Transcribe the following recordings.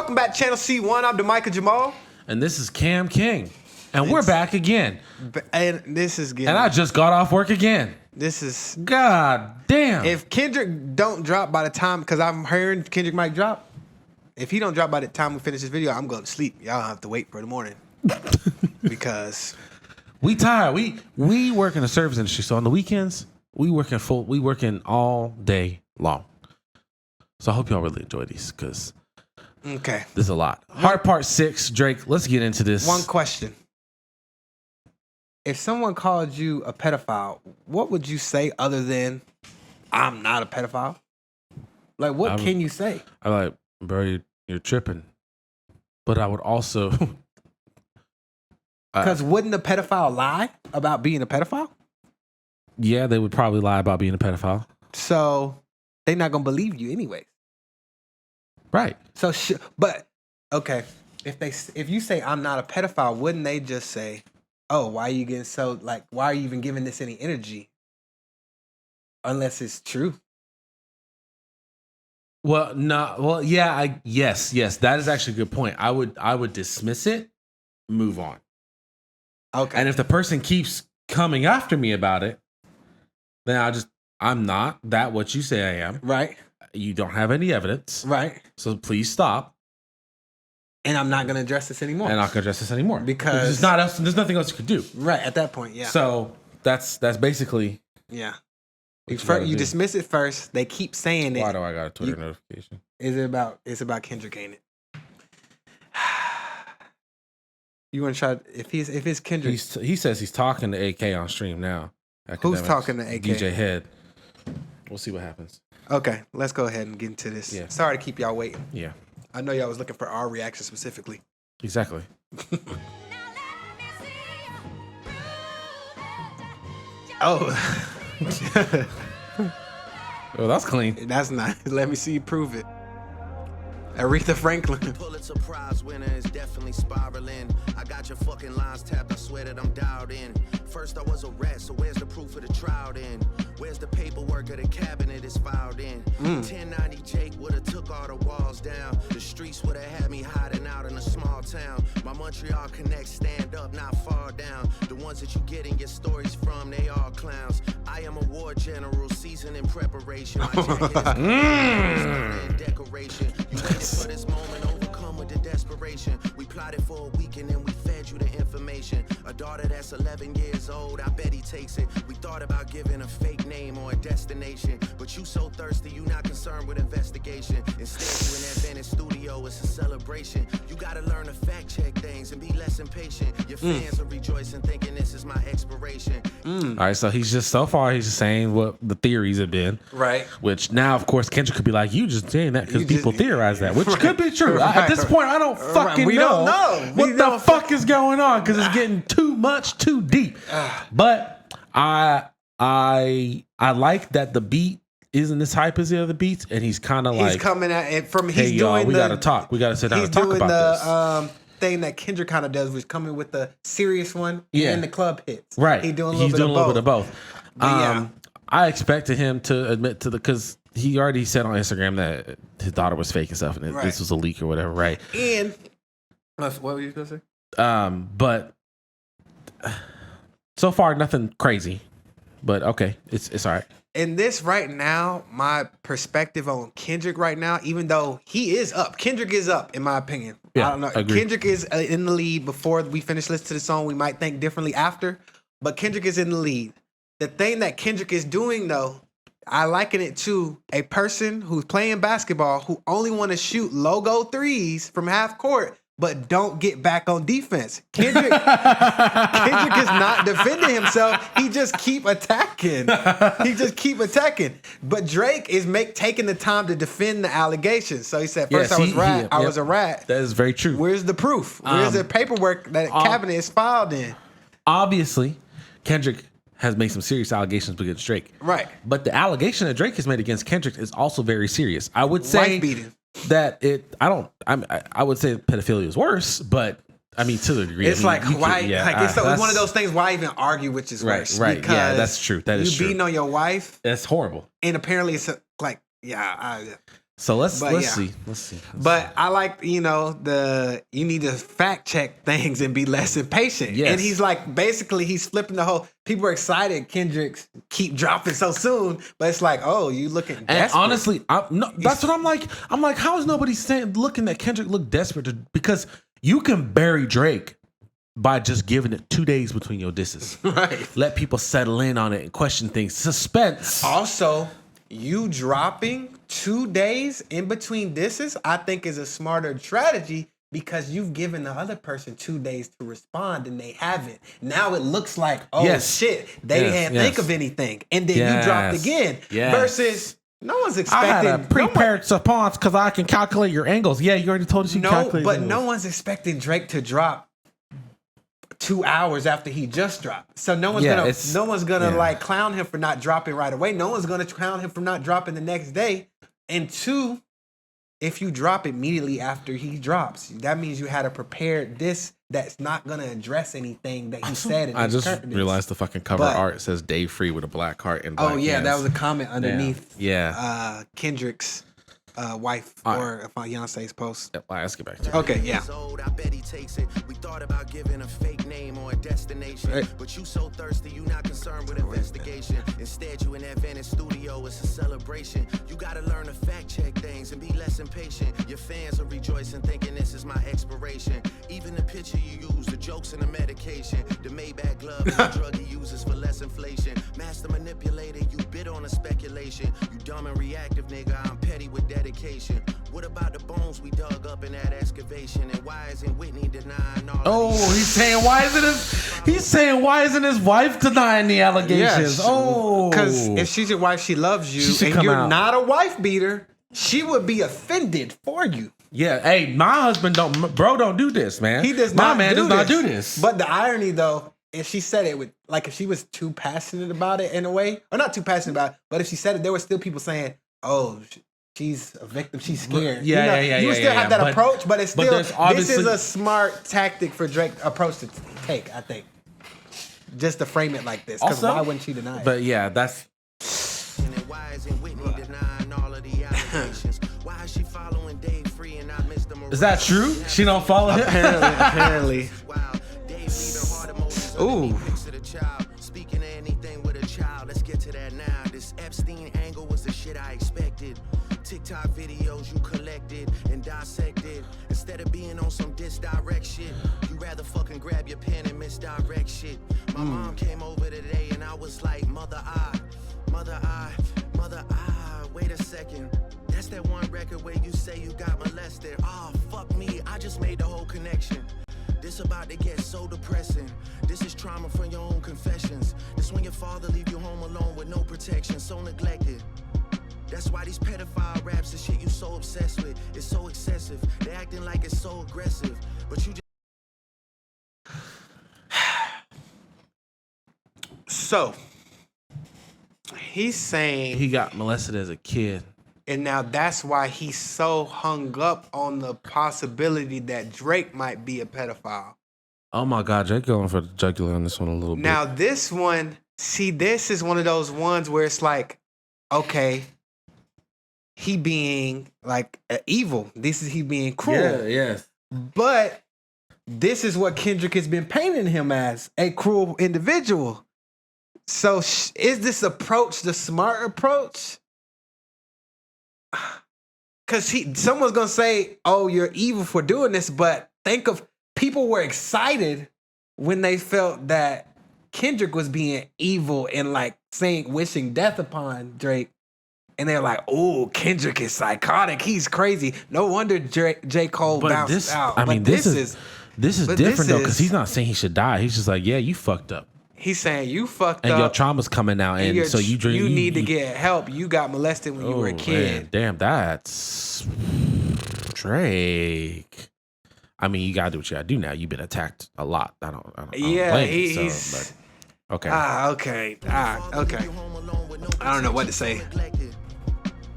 Welcome back to Channel C1. I'm Demica Jamaal. And this is Cam King. And we're back again. And this is getting... And I just got off work again. This is... God damn. If Kendrick don't drop by the time... Because I'm hearing Kendrick might drop. If he don't drop by the time we finish this video, I'm going to sleep. Y'all have to wait for the morning. Because... We tired. We work in the service industry. So on the weekends, we working all day long. So I hope y'all really enjoy these because... Okay. This is a lot. Hard part 6, Drake. Let's get into this. One question. If someone called you a pedophile, what would you say other than, I'm not a pedophile? Like, what can you say? I'm like, bro, you're tripping. But I would also... Because wouldn't a pedophile lie about being a pedophile? Yeah, they would probably lie about being a pedophile. So they're not going to believe you anyways. Right. So, but, okay. If you say I'm not a pedophile, wouldn't they just say, oh, why are you getting so, like, why are you even giving this any energy? Unless it's true. Well, no. Well, yeah. Yes. That is actually a good point. I would dismiss it, move on. Okay. And if the person keeps coming after me about it, then I'm not that what you say I am. Right. You don't have any evidence. Right. So please stop. And I'm not going to address this anymore. Because there's nothing else you could do. Right, at that point, yeah. So that's basically... Yeah. You dismiss it first. They keep saying it. Why do I got a Twitter notification? It's about Kendrick, ain't it? You want to try... If it's Kendrick... He says he's talking to AK on stream now. Who's talking to AK? DJ Head. We'll see what happens. Okay, let's go ahead and get into this. Yeah. Sorry to keep y'all waiting. Yeah. I know y'all was looking for our reaction specifically. Exactly. Oh. Oh, that's clean. That's not. Let me see you prove it. Aretha Franklin. Pulitzer Prize winner is definitely spiraling. I got your fucking lines tapped. I swear that I'm dialed in. First I was a rat, so where's the proof of the trial then? Where's the paperwork of the cabinet is filed in? 1090 Jake would've took all the walls down. The streets would've had me hiding out in a small town. My Montreal connects stand up, not far down. The ones that you getting your stories from, they all clowns. I am a war general, seasoned in preparation. My jacket is in decoration. You waited for this moment, overcome with the desperation. We plotted for a weekend and we fed you the information. A daughter that's 11 years old, I bet he takes it. We thought about giving a fake name or a destination, but you so thirsty, you not concerned with investigation. Instead, you in that Venice studio, it's a celebration. You gotta learn to fact check things and be less impatient. Your fans are rejoicing, thinking this is my expiration. All right, so he's just saying what the theories have been. Right. Which now, of course, Kendrick could be like, you just saying that because people theorize that, which could be true. At this point, I don't fucking We know. don't know. What the fuck is going on because it's getting too much, too deep. But I like that the beat isn't as hype as the other beats, and he's kind of like he's coming at it from. Hey, He's y'all, doing. We gotta talk. We gotta sit down and talk about this. Thing that Kendrick kind of does, was coming with the serious one and the club hits. Right. He's doing a little bit of both. I expected him to admit to because he already said on Instagram that his daughter was fake and stuff, and this was a leak or whatever, right? And what were you gonna say? But so far nothing crazy. But okay, it's all right. In this right now, my perspective on Kendrick right now, even though he is up, Kendrick is up in my opinion. Yeah, I don't know. agreed. Kendrick is in the lead before we finish listening to the song. We might think differently after, but Kendrick is in the lead. The thing that Kendrick is doing though, I liken it to a person who's playing basketball who only want to shoot logo threes from half court, but don't get back on defense. Kendrick is not defending himself. He just keep attacking. But Drake is taking the time to defend the allegations. So he said, first I was a rat. That is very true. Where's the proof? Where's the paperwork that cabinet is filed in? Obviously, Kendrick has made some serious allegations against Drake. Right. But the allegation that Drake has made against Kendrick is also very serious. I would say wife beating. That I would say pedophilia is worse, but I mean to the degree. It's it's one of those things. Why even argue which is worse? Right. Because yeah, that's true. That is true. You beating on your wife. That's horrible. And apparently it's So let's But see. yeah. Let's see. But I like, you need to fact check things and be less impatient. Yes. And he's like, basically, he's flipping the whole. People are excited. Kendrick's keep dropping so soon, but it's like, oh, you looking desperate. And honestly, that's what I'm like. I'm like, how is nobody looking at Kendrick look desperate? Because you can bury Drake by just giving it 2 days between your disses. Right. Let people settle in on it and question things. Suspense. Also, you dropping 2 days in between disses, I think is a smarter strategy because you've given the other person 2 days to respond and they haven't. Now it looks like, shit, they didn't think of anything. And then you dropped again. Versus no one's expecting. I had a prepared response because I can calculate your angles. Yeah, you already told us you calculate. But no one's expecting Drake to drop 2 hours after he just dropped. So no one's gonna like clown him for not dropping right away. No one's gonna clown him for not dropping the next day. And two, if you drop immediately after he drops, that means you had a prepared disc that's not gonna address anything that he said. In I just realized the fucking cover art says Dave Free with a black heart and black hands. That was a comment underneath. Yeah. Kendrick's wife or fiance's post. Let's get back to it. Okay, yeah. I bet he takes it. We thought about giving a fake name or a destination, but you so thirsty, you not concerned with investigation. Instead, you in that Venice studio, it's a celebration. You gotta learn to fact check things and be less impatient. Your fans are rejoicing, thinking this is my expiration. Even the picture you use, the jokes and the medication, the Maybach glove, the drug he uses for less inflation. Master manipulator, you bid on a speculation. You dumb and reactive, nigga. I'm petty with dedication. What about the bones we dug up in that excavation? And why isn't Whitney denying all of these? He's saying why isn't his wife denying the allegations? Because if she's your wife, she loves you, and you're not a wife beater, she would be offended for you. Yeah, hey, my husband don't do this, man. He does not. My man does not do this. But the irony, though, if she said it with, like, if she was too passionate about it in a way, or not too passionate about it, but if she said it, there were still people saying, "Oh, she's a victim. She's scared." You would still have that approach, but it's still. This is a smart tactic for Drake approach to take. I think, just to frame it like this, because why wouldn't she deny it? But yeah, that's. Why isn't Whitney denying all of the allegations? Why is she following Dave Free and not Mr. Morales? Is that true? She don't follow him? Apparently. Ooh. Speaking of anything with a child, let's get to that now. This Epstein angle was the shit I expected. TikTok videos you collected and dissected. Instead of being on some disdirect shit, you rather fucking grab your pen and misdirect shit. My mom came over today and I was like, mother, wait a second. That's that one record where you say you got molested. Fuck me, I just made the whole connection. This about to get so depressing. This is trauma from your own confessions. This when your father leave you home alone with no protection, so neglected. That's why these pedophile raps and shit you so obsessed with. It's so excessive. They acting like it's so aggressive. But you just... So, he's saying he got molested as a kid. And now that's why he's so hung up on the possibility that Drake might be a pedophile. Oh my God, Drake going for the jugular on this one a little bit. Now this one, this is one of those ones where it's like, okay, he being like evil. This is he being cruel. Yeah, yes. But this is what Kendrick has been painting him as, a cruel individual. So is this approach the smart approach? Because someone's going to say, oh, you're evil for doing this. But think of, people were excited when they felt that Kendrick was being evil and like wishing death upon Drake. And they're like, oh, Kendrick is psychotic. He's crazy. No wonder J. Cole bounced out. I mean, this is different though, because he's not saying he should die. He's just like, yeah, you fucked up. He's saying you fucked up. And your trauma's coming out. And so you need to get help. You got molested when you were a kid. Man, damn, that's Drake. I mean, you gotta do what you gotta do now. You've been attacked a lot. I don't blame he's okay. Okay. I don't know what to say.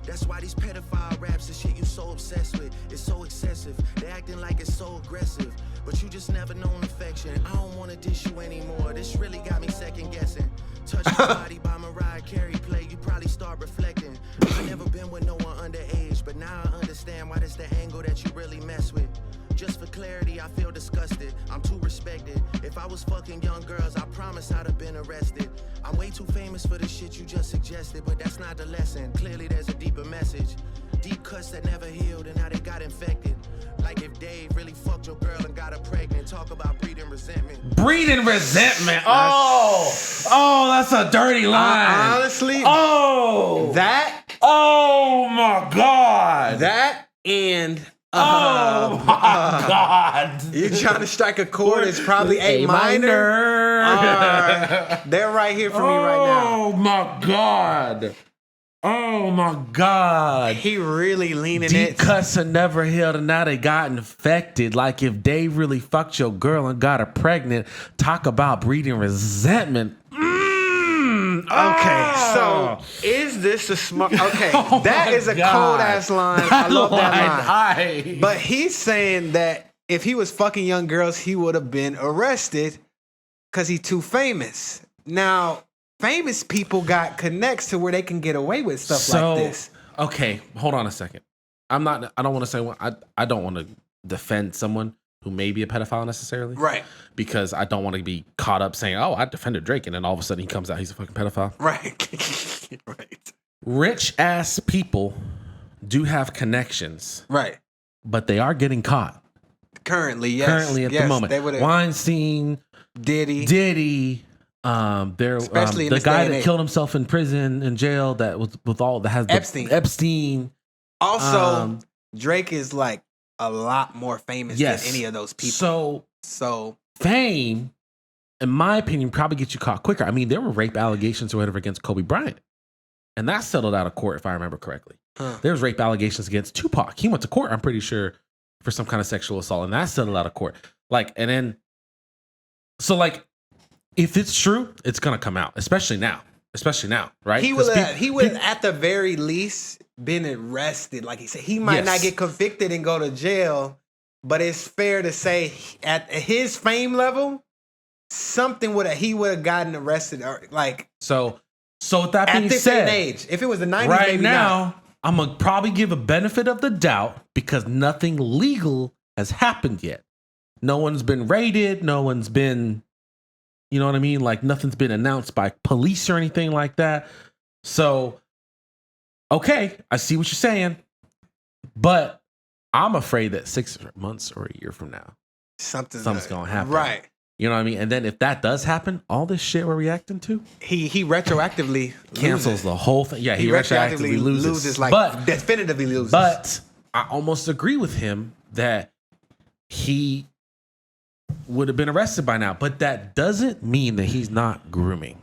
That's why these pedophile raps and shit you so obsessed with. It's so excessive. They acting like it's so aggressive. But you just never known affection. I don't want to dish you anymore. This really got me second guessing. Touch Your Body by Mariah Carey play. You probably start reflecting. I never been with no one underage. but now I understand why this the angle that you really mess with. Just for clarity, I feel disgusted. I'm too respected. If I was fucking young girls, I promise I'd have been arrested. I'm way too famous for the shit you just suggested, but that's not the lesson. Clearly there's a deeper message. Deep cuts that never healed and now they got infected. Like if Dave really fucked your girl and got her pregnant. Talk about breeding resentment. Breeding resentment. Oh, that's a dirty line. Honestly, oh my God. That and oh my God. you're trying to strike a chord. It's probably A minor. They're right here for me right now. Oh my God. Oh my God. He really leaning Deep it. cuts are never healed and now they got infected. Like if Dave really fucked your girl and got her pregnant, talk about breeding resentment. Okay, so is this a smart? Okay, Oh that my is a God. cold ass line. I love that line. line. But he's saying that if he was fucking young girls, he would have been arrested because he's too famous. Now, famous people got connects to where they can get away with stuff like this. Okay, hold on a second. I don't want to say I don't want to defend someone who may be a pedophile necessarily. Right. Because I don't want to be caught up saying, oh, I defended Drake, and then all of a sudden he comes out, he's a fucking pedophile. Right. Right. Rich ass people do have connections. Right. But they are getting caught. Currently, yes. Currently at the moment. They would've- Weinstein, Diddy. Especially in the this guy day and that age. killed himself in prison, in jail, that was with all that has Epstein. Also, Drake is like a lot more famous than any of those people. So fame, in my opinion, probably gets you caught quicker. I mean, there were rape allegations or whatever against Kobe Bryant, and that settled out of court, if I remember correctly. There was rape allegations against Tupac. He went to court, I'm pretty sure, for some kind of sexual assault, and that settled out of court. If it's true, it's gonna come out, especially now, right? He would at the very least been arrested, like he said. He might not get convicted and go to jail, but it's fair to say at his fame level, he would have gotten arrested or like. So with that being at this said, age, if it was the 90s, right maybe now, not. I'm gonna probably give a benefit of the doubt because nothing legal has happened yet. No one's been raided. No one's been, you know what I mean? Like nothing's been announced by police or anything like that. So, okay, I see what you're saying, but I'm afraid that 6 months or a year from now, something's gonna happen. Right. You know what I mean? And then if that does happen, all this shit we're reacting to, he retroactively cancels the whole thing. Yeah, he retroactively loses. like but definitively loses. But I almost agree with him that he would have been arrested by now. But that doesn't mean that he's not grooming.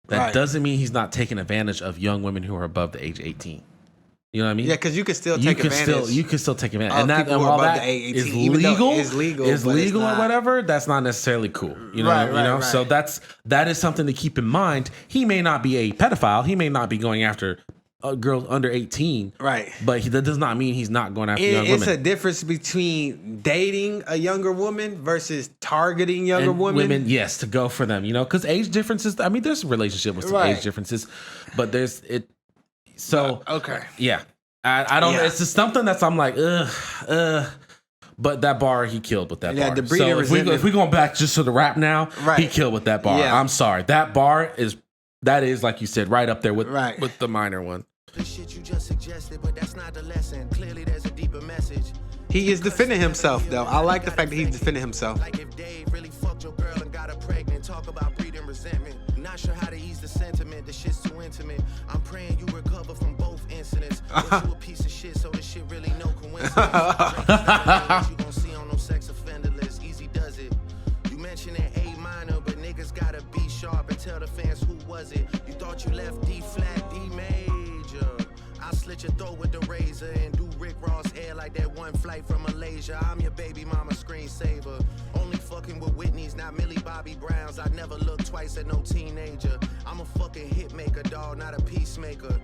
That doesn't mean he's not taking advantage of young women who are above the age 18. You know what I mean? Yeah, because you can still take advantage. You can still take advantage, and while that is legal, or whatever. That's not necessarily cool. You know, right. So that is something to keep in mind. He may not be a pedophile. He may not be going after girls under 18. Right. But that does not mean he's not going after young women. It's a difference between dating a younger woman versus targeting younger women. Yes, to go for them. You know, because age differences. I mean, there's a relationship with some age differences, but there's it. So okay, yeah, I don't. It's just something that's I'm like, But that bar he killed with that bar. So if we going back just to the rap now, he killed with that bar. Yeah. I'm sorry, that bar is like you said, right up there with the minor one. The shit you just suggested, but that's not the lesson. Clearly, there's a deeper message. He is defending himself, though. I like the fact that he's defending himself. Like if Dave really fucked your girl and got her pregnant, talk about breeding resentment. Not sure how to ease the sentiment. The shit's too intimate. I'm praying you recover from both incidents. But you a piece of shit, so this shit really no coincidence. You gon' see on no sex offender list. Easy does it. You mentioned an A minor, but niggas gotta be sharp and tell the fans who was it. You thought you left D flat, D major. I'll slit your throat with the razor and do Rick Ross hair like that one flight from Malaysia. I'm your baby mama screensaver. Only fucking with Whitney's, not Millie Bobby Browns. I never look twice at no teenager. I'm a fucking hit maker, dog, not a peacemaker.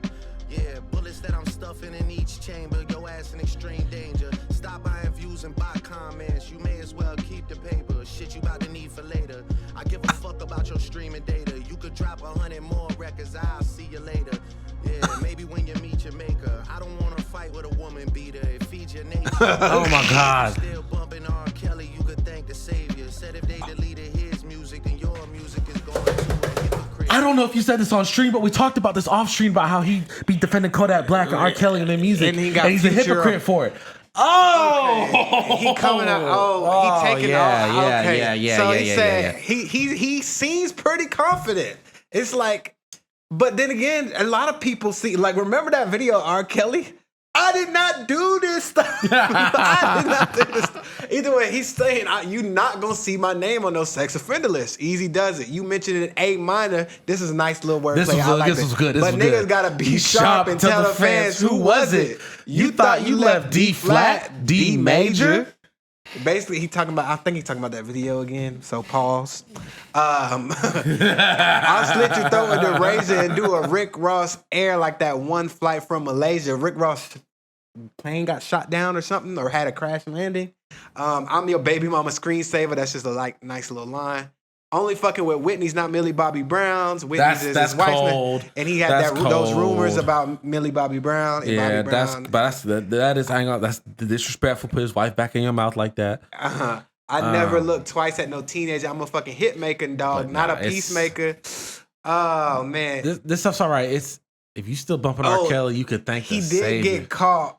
Yeah, bullets that I'm stuffing in each chamber. Your ass in extreme danger. Stop buying views and buy comments. You may as well keep the paper. Shit you about to need for later. I give a fuck about your streaming data. You could drop 100 more records. I'll see you later. Yeah, maybe when you meet your maker. I don't Oh my God. Still bumping R. Kelly, you could thank the savior. Said if they deleted his music, then your music is going to a hypocrite. I don't know if you said this on stream, but we talked about this off stream about how he be defending Kodak Black and R. Kelly and their music, And and, he's a hypocrite for it. Oh, He coming out. Oh, he taking off. Okay. Yeah. So he said he seems pretty confident. It's like, but then again, a lot of people see, like, remember that video of R. Kelly? I did not do this stuff. I did not do this stuff. Either way, he's saying, you're not going to see my name on no sex offender list. Easy does it. You mentioned it in A minor. This is a nice little wordplay. This was good. But niggas got to be sharp and tell the fans, who was it? You thought you left D flat, D major? Basically, I think he's talking about that video again. So pause. I'll slit your throat with the razor and do a Rick Ross air like that one flight from Malaysia. Rick Ross plane got shot down or something, or had a crash landing. I'm your baby mama screensaver. That's just a nice little line. Only fucking with Whitney's not Millie Bobby Brown's. Whitney's is his wife's cold. name. And he had those rumors about Millie Bobby Brown. And Yeah, Bobby Brown. that's the disrespectful. Put his wife back in your mouth like that. I never look twice at no teenager. I'm a fucking hit maker, dog, not a peacemaker. Oh man, This stuff's all right. It's if you still bumping R. Kelly, you could thank he the did savior. get caught.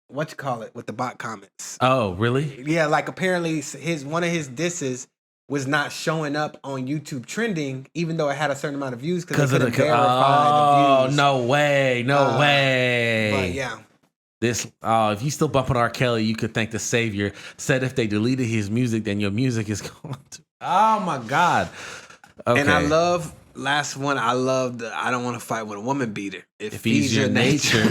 What you call it with the bot comments? Oh, really? Yeah, like apparently one of his disses was not showing up on YouTube trending, even though it had a certain amount of views because they couldn't verify the views. No way. But yeah. If you still bumping R. Kelly, you could thank the savior. Said if they deleted his music, then your music is going to. Oh my God. Okay. And I love last one. I love the I don't want to fight with a woman beater. If he's your nature.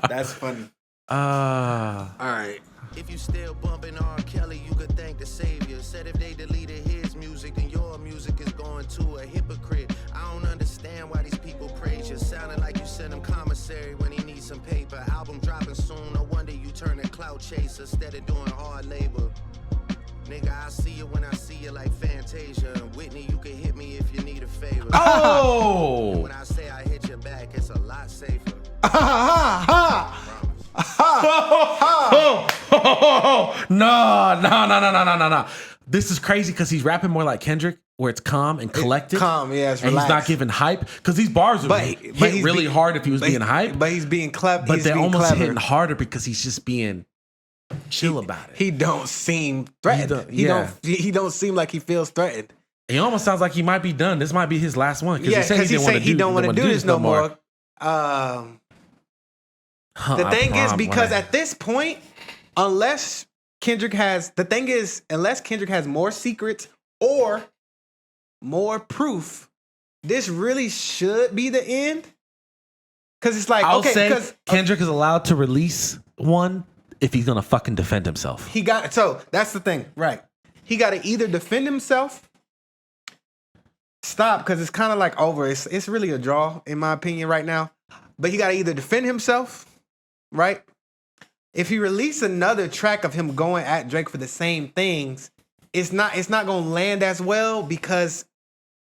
That's funny. All right. If you still bumping R. Kelly, you could thank the savior. Said if they deleted his music, then your music is going to a hypocrite. I don't understand why these people praise you. Sounding like you sent him commissary when he needs some paper. Album dropping soon, no wonder you turn a clout chaser instead of doing hard labor. Nigga, I see you when I see you like Fantasia. And Whitney, you can hit me if you need a favor. Oh! And when I say I hit your back, it's a lot safer. No. This is crazy because he's rapping more like Kendrick, where it's calm and collected. It's relaxed. And he's not giving hype because these bars would hit really hard if he was being hype. But he's being clever. But they're almost hitting harder because he's just being chill about it. He don't seem threatened. He don't seem like he feels threatened. He almost sounds like he might be done. This might be his last one. Yeah, because he said he don't want to do this no more. The thing is, because at this point, unless Kendrick has more secrets or more proof, this really should be the end. Because it's like, because Kendrick is allowed to release one if he's gonna fucking defend himself. So that's the thing, right? He got to either defend himself. Stop, because it's kind of like over. It's really a draw, in my opinion, right now. But he got to either defend himself, right? If he release another track of him going at Drake for the same things, it's not gonna land as well because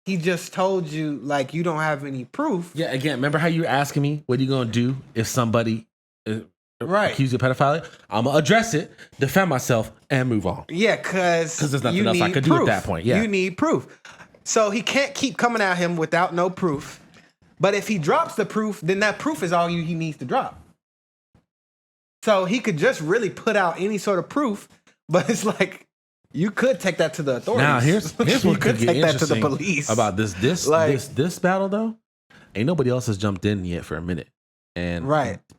he just told you like you don't have any proof. Yeah, again, remember how you were asking me what are you gonna do if somebody accuse you of pedophilia? I'm gonna address it, defend myself, and move on. Yeah, because there's nothing else I could do at that point. Yeah, you need proof. So he can't keep coming at him without no proof. But if he drops the proof, then that proof is all he needs to drop. So he could just really put out any sort of proof, but it's like you could take that to the authorities. Now here's what could get take that to the interesting police about this battle though. Ain't nobody else has jumped in yet for a minute, and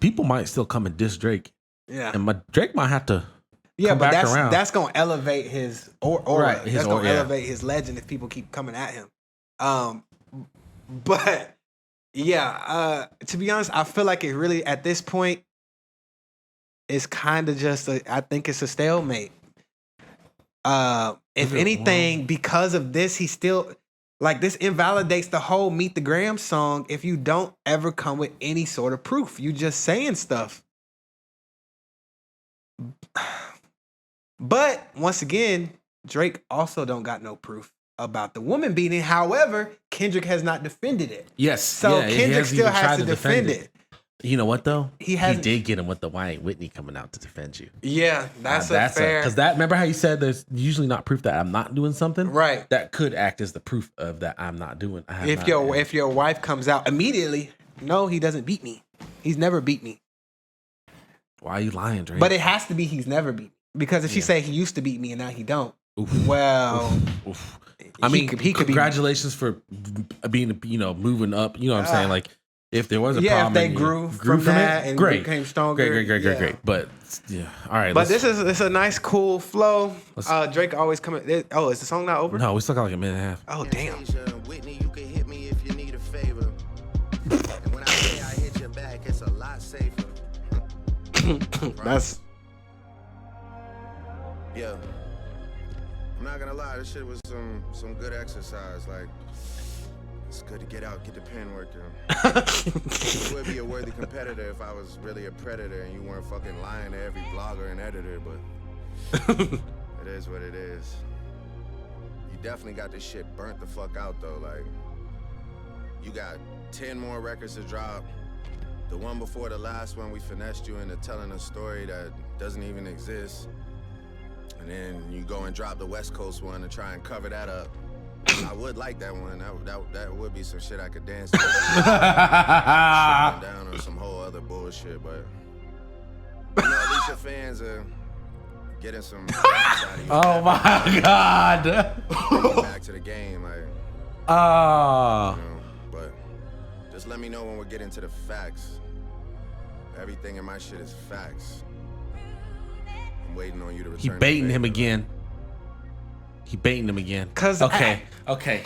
people might still come and diss Drake. Yeah, and Drake might have to. Yeah, come but back around. That's gonna elevate his aura. Right, that's gonna elevate his legend if people keep coming at him. But yeah, to be honest, I feel like it really at this point is kind of just I think it's a stalemate. If anything, because of this, he still like this invalidates the whole Meet the Graham song. If you don't ever come with any sort of proof, you just saying stuff. But once again, Drake also don't got no proof about the woman beating. However, Kendrick has not defended it. Yes. So Kendrick still has to defend it. You know what though? He did get him with the why ain't Whitney coming out to defend you. Yeah, that's fair. Because that, remember how you said there's usually not proof that I'm not doing something? Right. That could act as the proof of that I'm not doing. If your wife comes out immediately, no, he doesn't beat me. He's never beat me. Why are you lying, Drake? But it has to be he's never beat me. Because if she say he used to beat me and now he don't, Oof. Well, Oof. I mean, congratulations for being, moving up. You know what I'm saying? Like, if there was a problem, if they grew from that and became stronger, great. But yeah, all right. But it's a nice, cool flow. Drake always coming. Oh, is the song not over? No, we still got like a minute and a half. Oh, damn. Whitney, you can hit me if you need a favor. And when I say I hit your back, it's a lot safer. That's. Yeah. I'm not gonna lie, this shit was some good exercise. Like, it's good to get out, get the pen working. You would be a worthy competitor if I was really a predator and you weren't fucking lying to every blogger and editor, but it is what it is. You definitely got this shit burnt the fuck out though. Like, you got 10 more records to drop. The one before the last one, we finessed you into telling a story that doesn't even exist. And then you go and drop the West Coast one to try and cover that up. I would like that one. That would be some shit I could dance to. Down on some whole other bullshit, but at least your fans are getting some. Oh my God! Back to the game, like. But just let me know when we're getting to the facts. Everything in my shit is facts. Waiting on you to return. He baiting him again. Okay.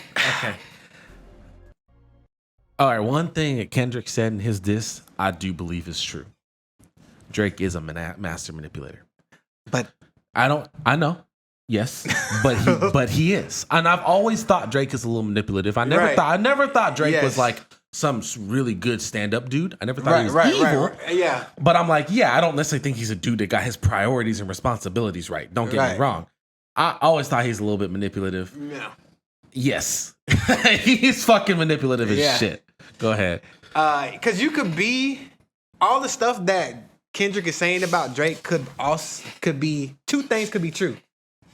All right. One thing that Kendrick said in his diss, I do believe is true. Drake is a master manipulator. But I know. Yes, but he is, and I've always thought Drake is a little manipulative. I never thought Drake was like some really good stand-up dude. I never thought he was evil. Right. Yeah. But I'm like, I don't necessarily think he's a dude that got his priorities and responsibilities right. Don't get me wrong. I always thought he's a little bit manipulative. Yeah. Yes. He's fucking manipulative as shit. Go ahead. Because you could be all the stuff that Kendrick is saying about Drake could be two things could be true.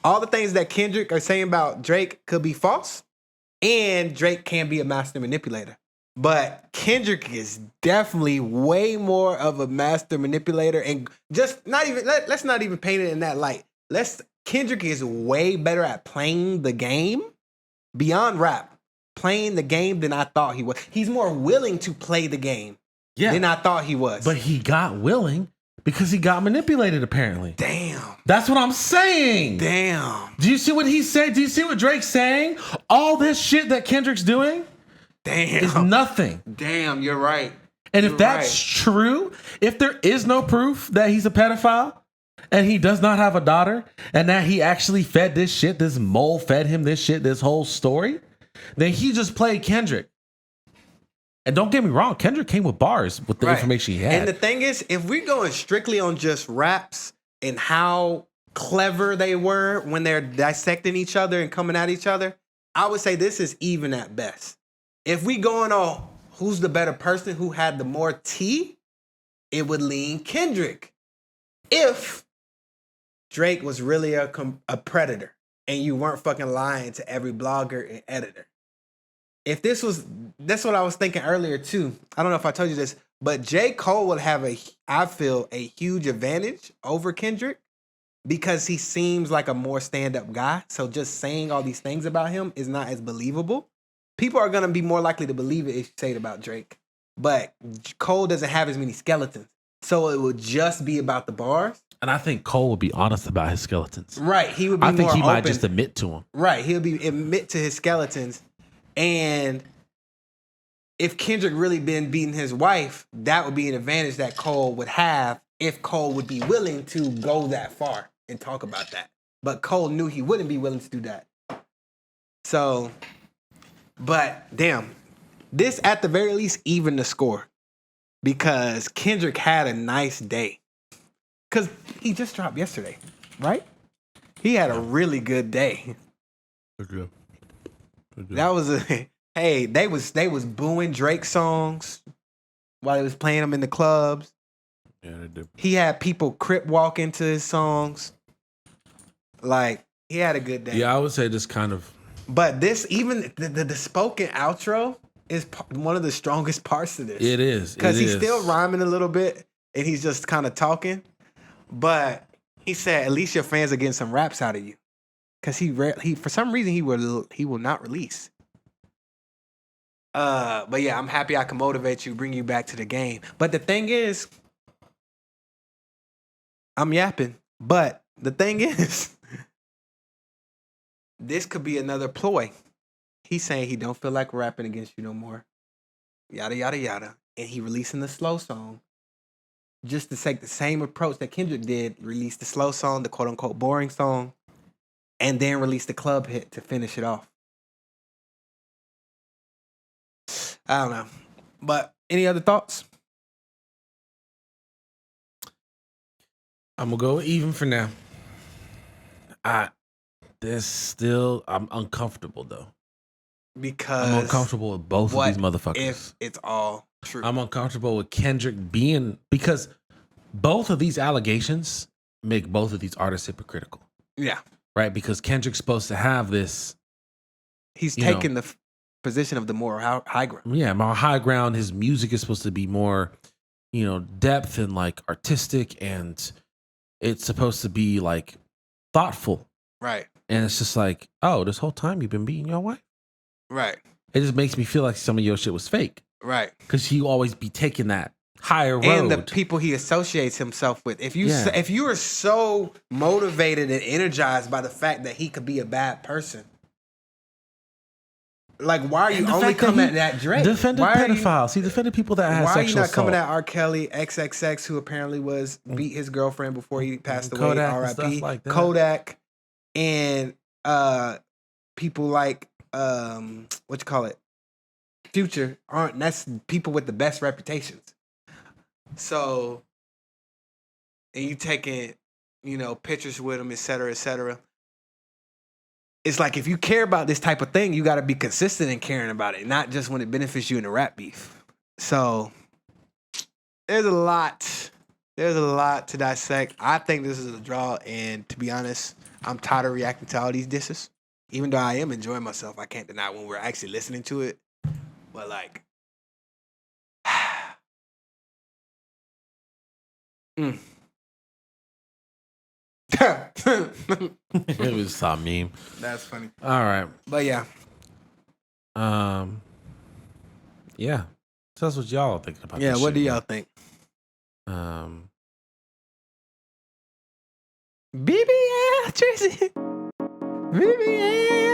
All the things that Kendrick are saying about Drake could be false, and Drake can be a master manipulator. But Kendrick is definitely way more of a master manipulator, and just not even let's not even paint it in that light. Kendrick is way better at playing the game beyond rap, playing the game than I thought he was. He's more willing to play the game than I thought he was. But he got willing because he got manipulated, apparently. Damn. That's what I'm saying. Damn. Do you see what he said? Do you see what Drake's saying? All this shit that Kendrick's doing is nothing. Damn, you're right. And if that's true, if there is no proof that he's a pedophile and he does not have a daughter and that he actually fed this shit, this mole fed him this shit, this whole story, then he just played Kendrick. And don't get me wrong, Kendrick came with bars with the information he had. And the thing is, if we're going strictly on just raps and how clever they were when they're dissecting each other and coming at each other, I would say this is even at best. If we going on who's the better person, who had the more tea, it would lean Kendrick. If Drake was really a predator and you weren't fucking lying to every blogger and editor. If that's what I was thinking earlier too. I don't know if I told you this, but J. Cole would have I feel a huge advantage over Kendrick because he seems like a more stand-up guy. So just saying all these things about him is not as believable. People are going to be more likely to believe it if you say it about Drake. But Cole doesn't have as many skeletons. So it would just be about the bars. And I think Cole would be honest about his skeletons. Right. He would be I think more he open. might just admit to them. Right. He'll admit to his skeletons. And if Kendrick really been beating his wife, that would be an advantage that Cole would have if Cole would be willing to go that far and talk about that. But Cole knew he wouldn't be willing to do that. So, but damn, this at the very least even the score because Kendrick had a nice day. Because he just dropped yesterday, right? He had a really good day. Okay. That was they was booing Drake songs while he was playing them in the clubs. Yeah, they do. He had people crip walk into his songs. Like, he had a good day. Yeah, I would say this kind of. But this, even the spoken outro is one of the strongest parts of this. It is. Because he's still rhyming a little bit and he's just kind of talking. But he said, at least your fans are getting some raps out of you. Because he for some reason, he will not release. But yeah, I'm happy I can motivate you, bring you back to the game. But the thing is, I'm yapping. But the thing is, this could be another ploy. He's saying he don't feel like rapping against you no more. Yada, yada, yada. And he releasing the slow song just to take the same approach that Kendrick did. Release the slow song, the quote-unquote boring song, and then release the club hit to finish it off. I don't know. But any other thoughts? I'm going to go even for now. I'm uncomfortable, though. Because I'm uncomfortable with both of these motherfuckers. If it's all true. I'm uncomfortable with Kendrick being, because both of these allegations make both of these artists hypocritical. Yeah. Right? Because Kendrick's supposed to have this. He's taking the position of the more high ground. Yeah, more high ground. His music is supposed to be more, depth and like artistic, and it's supposed to be like thoughtful. Right. And it's just like, oh, this whole time you've been beating your wife? Right. It just makes me feel like some of your shit was fake. Right. Because he always be taking that higher road. And the people he associates himself with. If you are so motivated and energized by the fact that he could be a bad person, like, why are you only coming at that Drake? Defended pedophiles. He defended people that had sexual assault. Why are you not coming at R. Kelly, XXX, who apparently beat his girlfriend before he passed away, Kodak R.I.P. Like Kodak, and people like Future aren't. That's people with the best reputations. So, and you taking, pictures with them, et cetera, et cetera. It's like, if you care about this type of thing, you got to be consistent in caring about it, not just when it benefits you in a rap beef. So, there's a lot to dissect. I think this is a draw, and to be honest, I'm tired of reacting to all these disses. Even though I am enjoying myself, I can't deny when we're actually listening to it. But like, It was a meme. That's funny. All right. But yeah. Yeah. So that's what y'all are thinking about. Yeah, what do y'all think? BBL, Tracy. BBL.